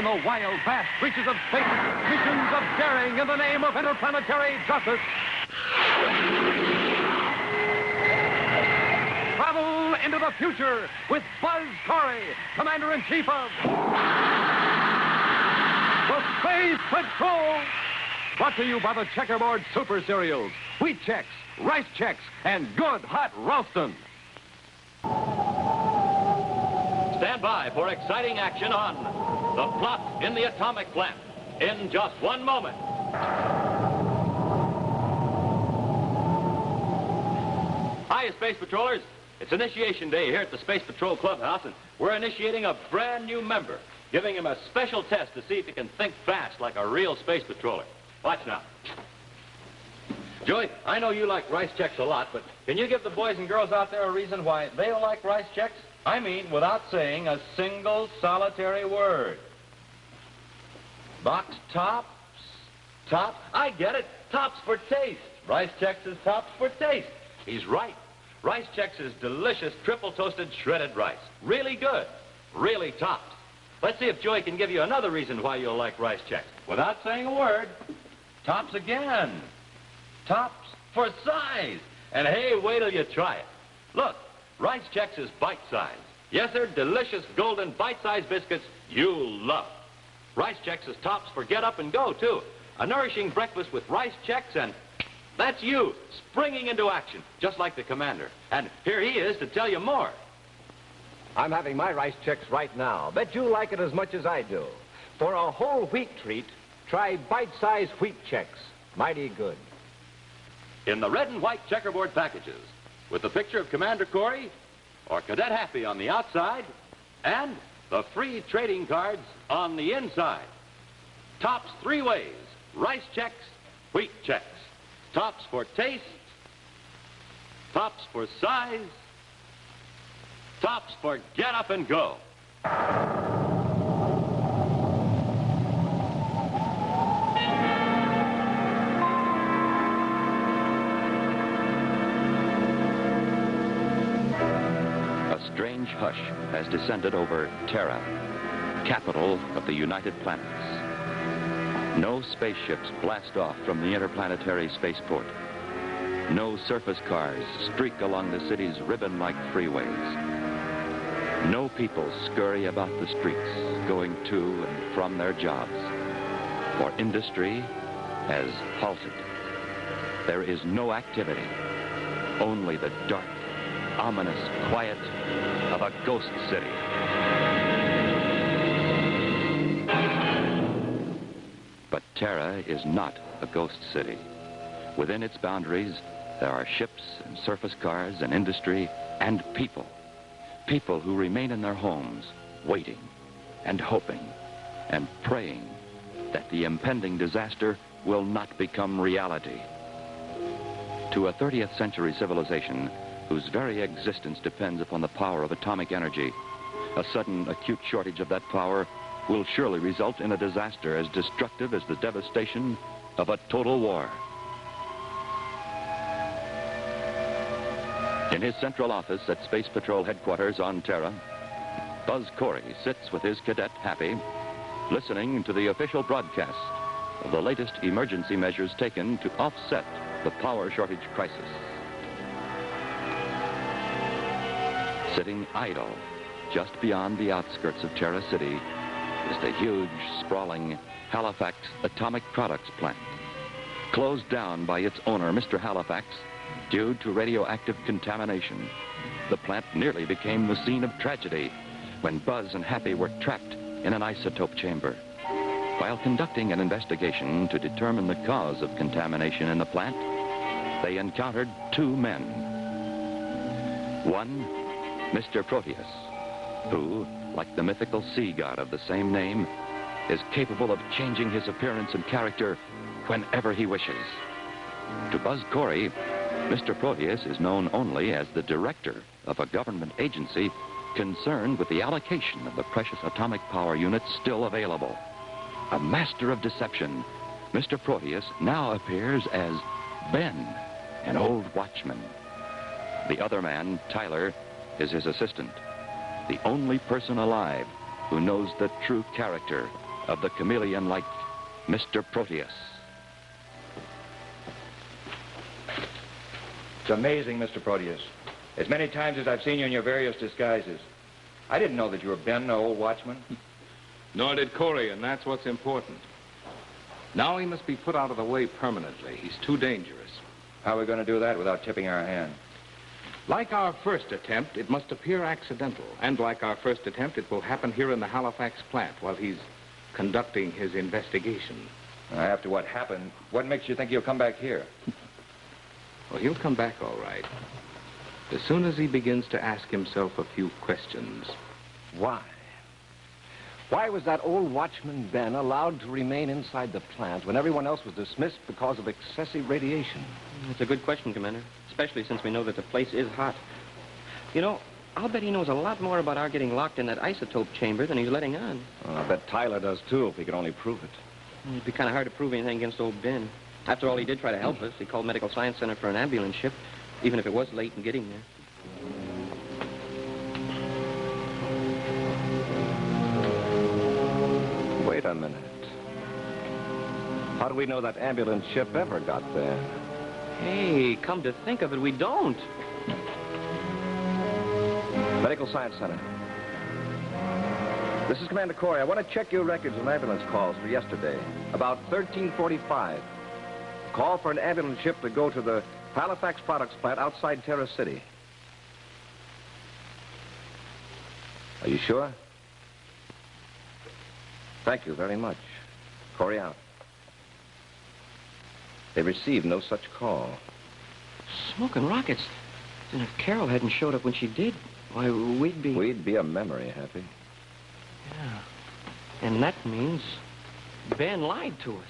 the wild, vast reaches of space, missions of daring in the name of interplanetary justice. Travel into the future with Buzz Corry, Commander-in-Chief of the Space Patrol. Brought to you by the Checkerboard Super Cereals, Wheat Chex, Rice Chex, and Good Hot Ralston. Stand by for exciting action on The Plot in the Atomic Plant in just one moment. Hi, Space Patrollers. It's initiation day here at the Space Patrol Clubhouse, and we're initiating a brand new member, giving him a special test to see if he can think fast like a real space patroller. Watch now. Joey, I know you like Rice Chex a lot, but can you give the boys and girls out there a reason why they don't like Rice Chex? I mean, without saying a single solitary word. Box tops? Top? I get it. Tops for taste. Rice Chex is tops for taste. He's right. Rice Chex is delicious triple toasted shredded rice. Really good. Really topped. Let's see if Joey can give you another reason why you'll like Rice Chex. Without saying a word. Tops again. Tops for size. And hey, wait till you try it. Look, Rice Chex is bite-sized. Yes, they're delicious golden bite-sized biscuits you'll love. Rice Chex is tops for get up and go, too. A nourishing breakfast with Rice Chex, and that's you, springing into action, just like the Commander. And here he is to tell you more. I'm having my Rice Chex right now. Bet you like it as much as I do. For a whole wheat treat, try bite-sized Wheat Chex. Mighty good. In the red and white checkerboard packages, with the picture of Commander Corry or Cadet Happy on the outside, and the free trading cards on the inside. Tops three ways: Rice Chex, Wheat Chex. Tops for taste, tops for size, tops for get up and go. A strange hush has descended over Terra, capital of the United Planets. No spaceships blast off from the interplanetary spaceport. No surface cars streak along the city's ribbon-like freeways. No people scurry about the streets, going to and from their jobs. For industry has halted. There is no activity, only the dark, ominous quiet of a ghost city. But Terra is not a ghost city. Within its boundaries, there are ships and surface cars and industry and people. People who remain in their homes, waiting and hoping and praying that the impending disaster will not become reality. To a 30th century civilization whose very existence depends upon the power of atomic energy, a sudden acute shortage of that power will surely result in a disaster as destructive as the devastation of a total war. In his central office at Space Patrol headquarters on Terra, Buzz Corry sits with his Cadet Happy, listening to the official broadcast of the latest emergency measures taken to offset the power shortage crisis. Sitting idle just beyond the outskirts of Terra City is the huge, sprawling Halifax Atomic Products Plant. Closed down by its owner, Mr. Halifax, due to radioactive contamination, the plant nearly became the scene of tragedy when Buzz and Happy were trapped in an isotope chamber. While conducting an investigation to determine the cause of contamination in the plant, they encountered two men. One, Mr. Proteus, who, like the mythical sea god of the same name, is capable of changing his appearance and character whenever he wishes. To Buzz Corry, Mr. Proteus is known only as the director of a government agency concerned with the allocation of the precious atomic power units still available. A master of deception, Mr. Proteus now appears as Ben, an old watchman. The other man, Tyler, is his assistant, the only person alive who knows the true character of the chameleon-like Mr. Proteus. It's amazing, Mr. Proteus. As many times as I've seen you in your various disguises, I didn't know that you were Ben, the old watchman. Nor did Corry, and that's what's important. Now he must be put out of the way permanently. He's too dangerous. How are we going to do that without tipping our hand? Like our first attempt, it must appear accidental. And like our first attempt, it will happen here in the Halifax plant while he's conducting his investigation. After what happened, what makes you think he'll come back here? Well, he'll come back all right. As soon as he begins to ask himself a few questions. Why? Why was that old watchman Ben allowed to remain inside the plant when everyone else was dismissed because of excessive radiation? That's a good question, Commander, especially since we know that the place is hot. You know, I'll bet he knows a lot more about our getting locked in that isotope chamber than he's letting on. Well, I bet Tyler does, too, if he could only prove it. It'd be kind of hard to prove anything against old Ben. After all, he did try to help us. He called Medical Science Center for an ambulance ship, even if it was late in getting there. Wait a minute. How do we know that ambulance ship ever got there? Hey, come to think of it, we don't. Medical Science Center. This is Commander Corry. I want to check your records of ambulance calls for yesterday. About 13:45. Call for an ambulance ship to go to the Halifax Products plant outside Terra City. Are you sure? Thank you very much. Corry out. They received no such call. Smoking rockets. And if Carol hadn't showed up when she did, why, we'd be... We'd be a memory, Happy. Yeah. And that means Ben lied to us.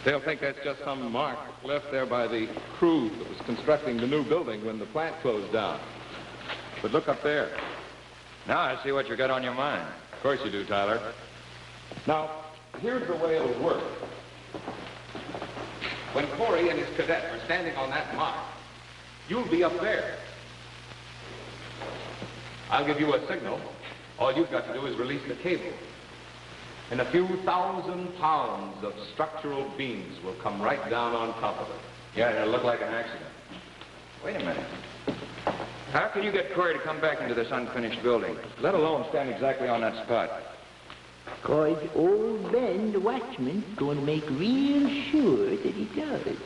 They'll think that's just some mark left there by the crew that was constructing the new building when the plant closed down. But look up there. Now I see what you got on your mind. Of course you do, Tyler. Now, here's the way it'll work. When Corry and his cadet are standing on that mark, you'll be up there. I'll give you a signal. All you've got to do is release the cable. And a few thousand pounds of structural beams will come right down on top of it. Yeah, it'll look like an accident. Wait a minute. How can you get Corry to come back into this unfinished building, let alone stand exactly on that spot? 'Cause old Ben, the watchman's going to make real sure that he does.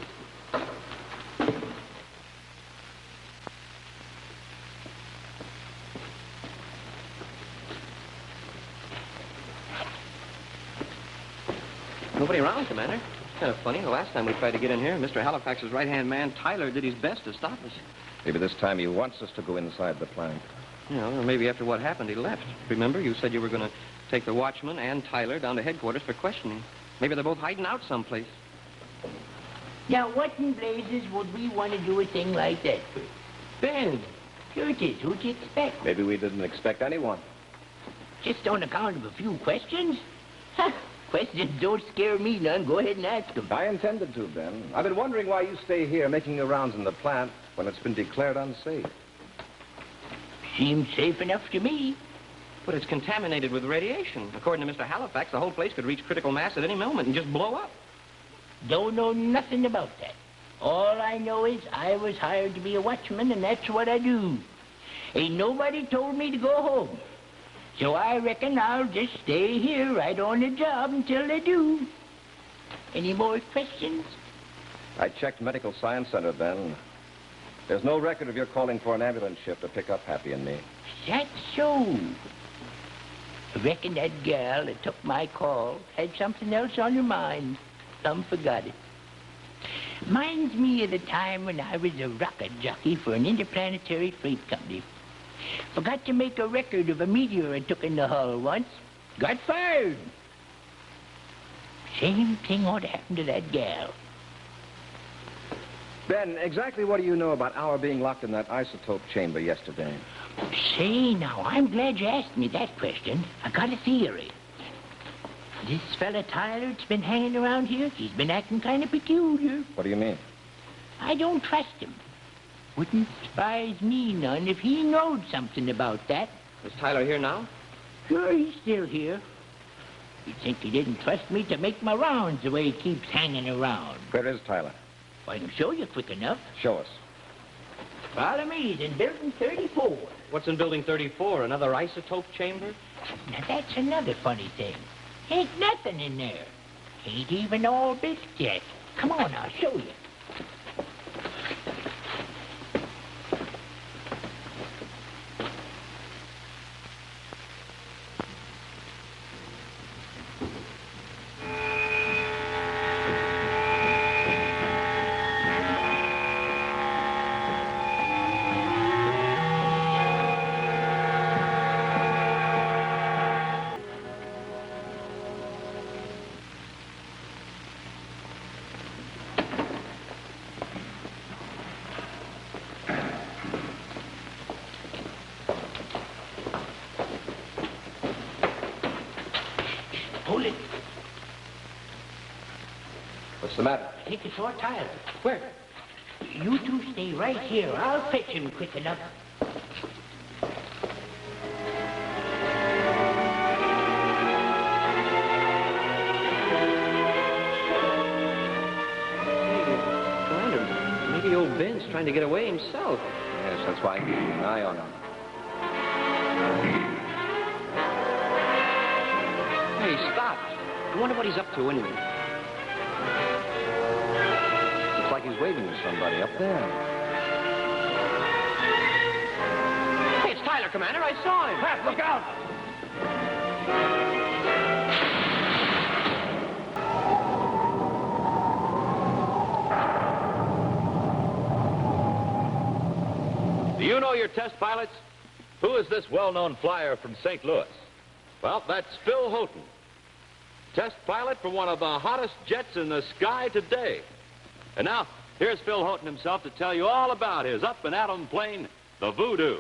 Nobody around, Commander. It's kind of funny. The last time we tried to get in here, Mr. Halifax's right-hand man, Tyler, did his best to stop us. Maybe this time he wants us to go inside the plant. You know, or maybe after what happened, he left. Remember, you said you were going to take the watchman and Tyler down to headquarters for questioning. Maybe they're both hiding out someplace. Now, what in blazes would we want to do a thing like that? Ben, sure it is. Who'd you expect? Maybe we didn't expect anyone. Just on account of a few questions? Huh. Questions don't scare me none. Go ahead and ask them. I intended to, Ben. I've been wondering why you stay here making your rounds in the plant when it's been declared unsafe. Seems safe enough to me. But it's contaminated with radiation. According to Mr. Halifax, the whole place could reach critical mass at any moment and just blow up. Don't know nothing about that. All I know is I was hired to be a watchman, and that's what I do. Ain't nobody told me to go home. So I reckon I'll just stay here right on the job until they do. Any more questions? I checked Medical Science Center, Ben. There's no record of your calling for an ambulance ship to pick up Happy and me. That's so. I reckon that gal that took my call had something else on her mind. Some forgot it. Minds me of the time when I was a rocket jockey for an interplanetary freight company. Forgot to make a record of a meteor I took in the hull once. Got fired. Same thing ought to happen to that gal. Ben, exactly what do you know about our being locked in that isotope chamber yesterday? Say, now, I'm glad you asked me that question. I got a theory. This fella Tyler that's been hanging around here, he's been acting kind of peculiar. What do you mean? I don't trust him. Wouldn't surprise me none if he knowed something about that. Is Tyler here now? Sure, he's still here. You'd think he didn't trust me to make my rounds the way he keeps hanging around. Where is Tyler? I can show you quick enough. Show us. Follow me. He's in building 34. What's in building 34? Another isotope chamber? Now, that's another funny thing. Ain't nothing in there. Ain't even all built yet. Come on, I'll show you. Hold it. What's the matter? I think it's our Tyler. Where? You two stay right here. I'll fetch him quick enough. Commander, maybe old Ben's trying to get away himself. Yes, that's why I'm keeping an eye on him. Hey, stop. I wonder what he's up to anyway. Looks like he's waving to somebody up there. Hey, it's Tyler, Commander. I saw him. Pat, look out! Do you know your test pilots? Who is this well-known flyer from St. Louis? Well, that's Phil Houghton, test pilot for one of the hottest jets in the sky today. And now, here's Phil Houghton himself to tell you all about his up-and-atom plane, the Voodoo.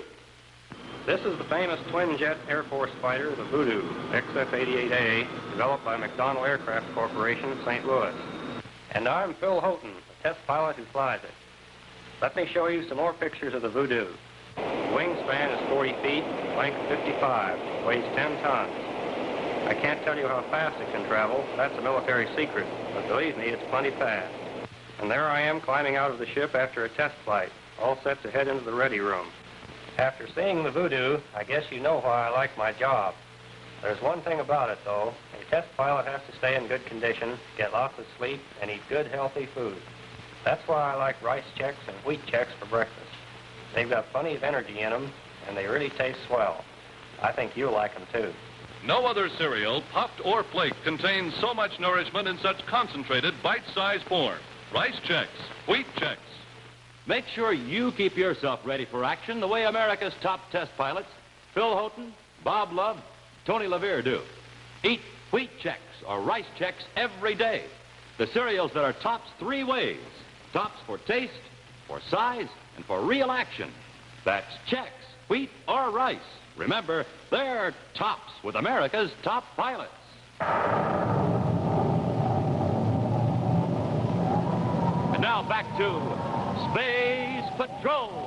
This is the famous twin-jet Air Force fighter, the Voodoo, XF-88A, developed by McDonnell Aircraft Corporation, St. Louis. And I'm Phil Houghton, the test pilot who flies it. Let me show you some more pictures of the Voodoo. Wingspan is 40 feet, length 55, weighs 10 tons. I can't tell you how fast it can travel. That's a military secret, but believe me, it's plenty fast. And there I am climbing out of the ship after a test flight, all set to head into the ready room. After seeing the Voodoo, I guess you know why I like my job. There's one thing about it, though. A test pilot has to stay in good condition, get lots of sleep, and eat good, healthy food. That's why I like rice Chex and wheat Chex for breakfast. They've got plenty of energy in them, and they really taste swell. I think you'll like them, too. No other cereal, puffed or flaked, contains so much nourishment in such concentrated, bite-sized form. Rice Chex, wheat Chex. Make sure you keep yourself ready for action the way America's top test pilots, Phil Houghton, Bob Love, Tony LaVere do. Eat wheat Chex or rice Chex every day. The cereals that are tops three ways. Tops for taste, for size, and for real action. That's Chex, wheat, or rice. Remember, they're tops with America's top pilots. And now back to Space Patrol.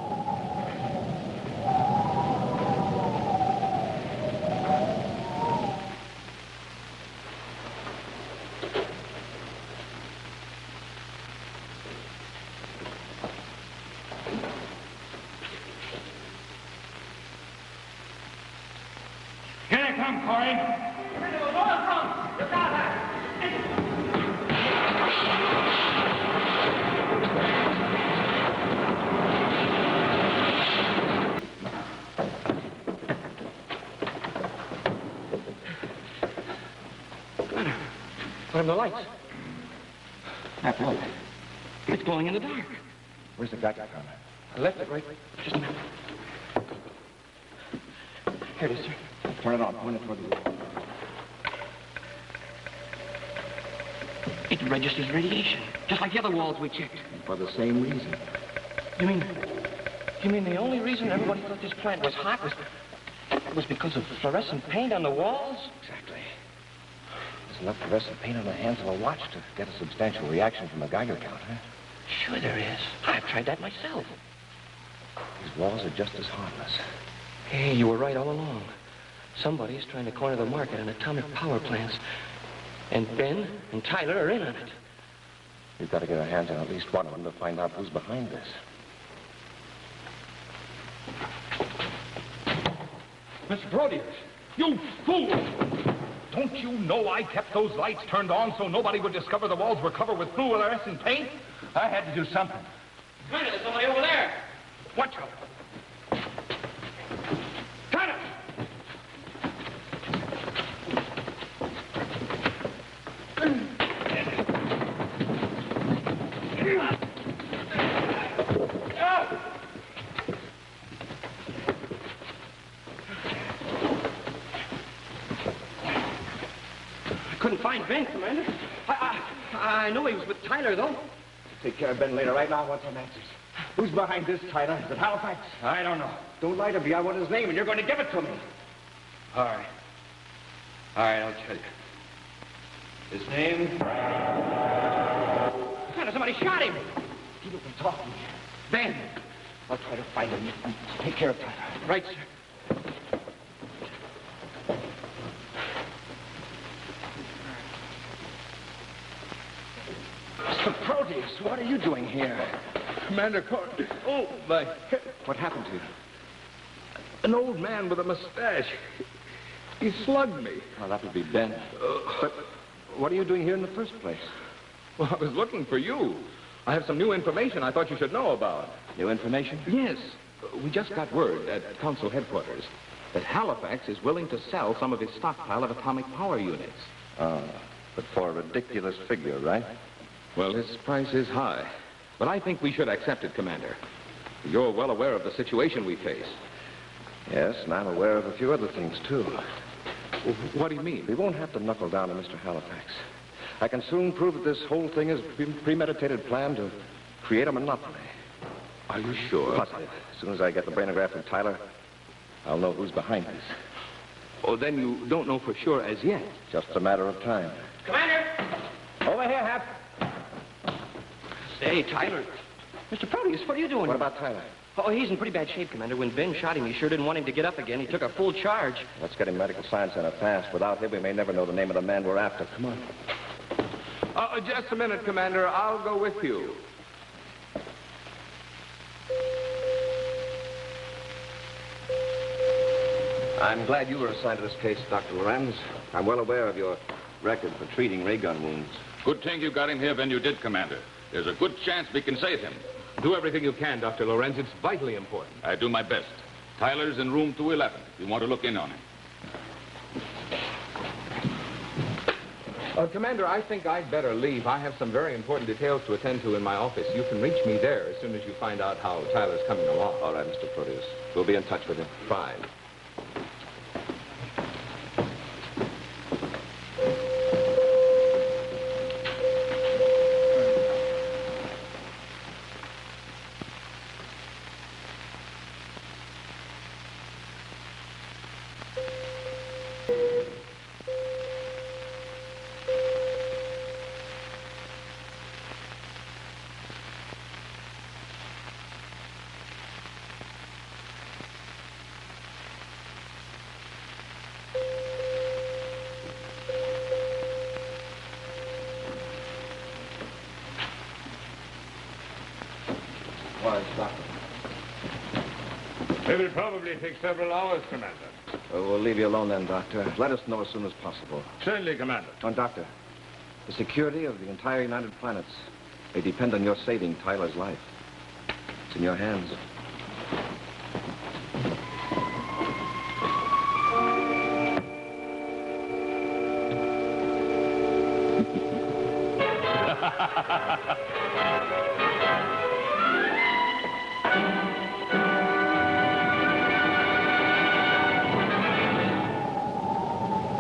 Here they come, Corry. What are the lights? Pat, look. It's glowing in the dark. Where's the gadget on there? I left it right. Just a minute. Here it is, sir. Turn it on. Point it toward the wall. It registers radiation, just like the other walls we checked. For the same reason. You mean the only reason everybody thought this plant was hot was because of fluorescent paint on the walls? Exactly. This enough to rest the paint on the hands of a watch to get a substantial reaction from a Geiger counter. Sure there is. I've tried that myself. These walls are just as harmless. Hey, you were right all along. Somebody's trying to corner the market on atomic power plants. And Ben and Tyler are in on it. We've got to get our hands on at least one of them to find out who's behind this. Mr. Proteus, you fool! Don't you know I kept those lights turned on so nobody would discover the walls were covered with fluorescent paint? I had to do something. Commander, there's somebody over there. Watch out. Got it! Couldn't find Ben, Commander. I know he was with Tyler, though. Take care of Ben later. Right now, I want some answers. Who's behind this, Tyler? Is it Halifax? I don't know. Don't lie to me. I want his name, and you're going to give it to me. All right, I'll tell you. His name? Commander, somebody shot him. Keep up and talk to me. Ben. I'll try to find him. Take care of Tyler. Right, sir. Mr. Proteus, what are you doing here? Commander Corry. Oh, my head. What happened to you? An old man with a mustache. He slugged me. Oh, that would be Ben. But what are you doing here in the first place? Well, I was looking for you. I have some new information I thought you should know about. New information? Yes. We just got word at Council headquarters that Halifax is willing to sell some of his stockpile of atomic power units. But for a ridiculous figure, right? Well, his price is high. But I think we should accept it, Commander. You're well aware of the situation we face. Yes, and I'm aware of a few other things, too. What do you mean? We won't have to knuckle down to Mr. Halifax. I can soon prove that this whole thing is a premeditated plan to create a monopoly. Are you sure? Positive. As soon as I get the brainograph from Tyler, I'll know who's behind this. Oh, then you don't know for sure as yet. Just a matter of time. Commander! Over here, Hap. Say, Tyler. Mr. Proteus, what are you doing? What about Tyler? Oh, he's in pretty bad shape, Commander. When Ben shot him, he sure didn't want him to get up again. He took a full charge. Let's get him medical science center fast. Without him, we may never know the name of the man we're after. Come on. Just a minute, Commander. I'll go with you. I'm glad you were assigned to this case, Dr. Lorenz. I'm well aware of your record for treating ray gun wounds. Good thing you got him here when you did, Commander. There's a good chance we can save him. Do everything you can, Dr. Lorenz. It's vitally important. I do my best. Tyler's in room 211 if you want to look in on him. Commander, I think I'd better leave. I have some very important details to attend to in my office. You can reach me there as soon as you find out how Tyler's coming along. All right, Mr. Proteus. We'll be in touch with him. Fine. It will probably take several hours, Commander. We'll leave you alone then, Doctor. Let us know as soon as possible. Certainly, Commander. Doctor, the security of the entire United Planets may depend on your saving Tyler's life. It's in your hands.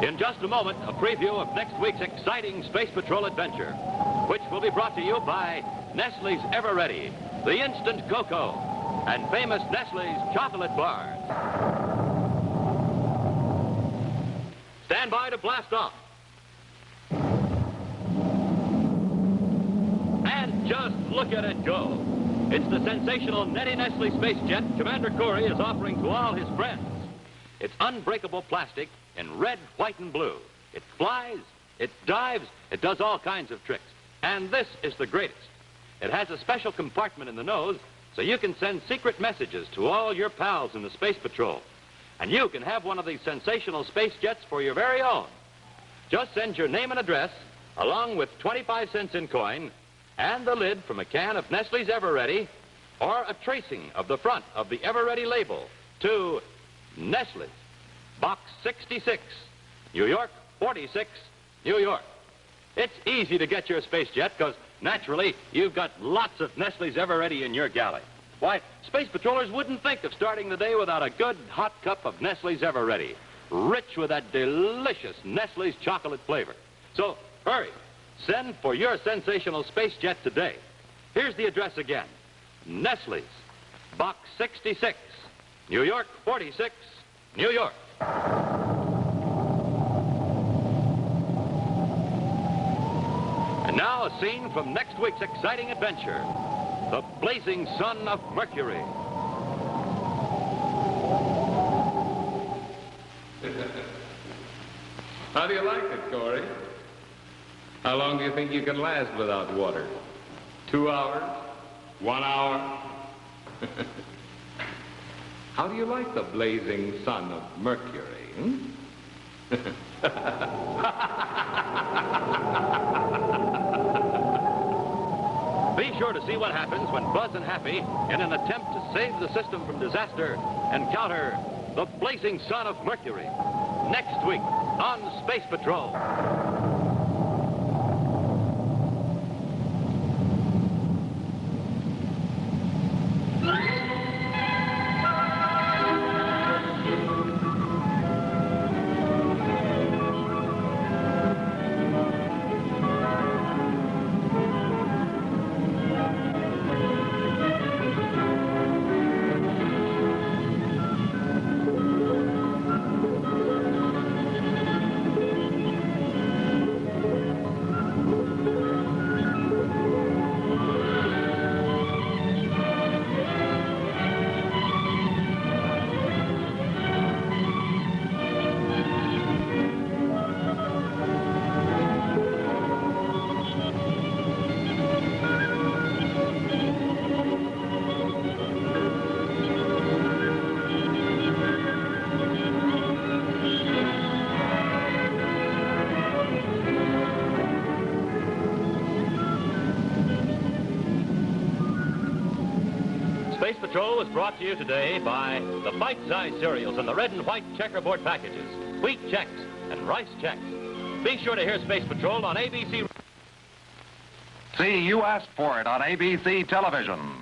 In just a moment, a preview of next week's exciting Space Patrol adventure, which will be brought to you by Nestle's Ever Ready, the Instant Cocoa, and famous Nestle's chocolate bars. Stand by to blast off. Just look at it go. It's the sensational Nettie Nestle space jet Commander Corry is offering to all his friends. It's unbreakable plastic in red, white, and blue. It flies, it dives, it does all kinds of tricks. And this is the greatest. It has a special compartment in the nose so you can send secret messages to all your pals in the Space Patrol. And you can have one of these sensational space jets for your very own. Just send your name and address, along with 25 cents in coin, and the lid from a can of Nestle's Ever-Ready, or a tracing of the front of the Ever-Ready label to Nestle's, Box 66, New York 46, New York. It's easy to get your space jet because, naturally, you've got lots of Nestle's Ever-Ready in your galley. Why, Space Patrollers wouldn't think of starting the day without a good hot cup of Nestle's Ever-Ready, rich with that delicious Nestle's chocolate flavor. So, hurry. Send for your sensational space jet today. Here's the address again. Nestle's, Box 66, New York 46, New York. And now a scene from next week's exciting adventure, The Blazing Sun of Mercury. How do you like it, Corry? How long do you think you can last without water? 2 hours? 1 hour? How do you like the blazing sun of Mercury, Be sure to see what happens when Buzz and Happy, in an attempt to save the system from disaster, encounter the blazing sun of Mercury. Next week on Space Patrol. Space Patrol was brought to you today by the bite-sized cereals in the red and white checkerboard packages, wheat checks, and rice checks. Be sure to hear Space Patrol on ABC. See, you asked for it on ABC television.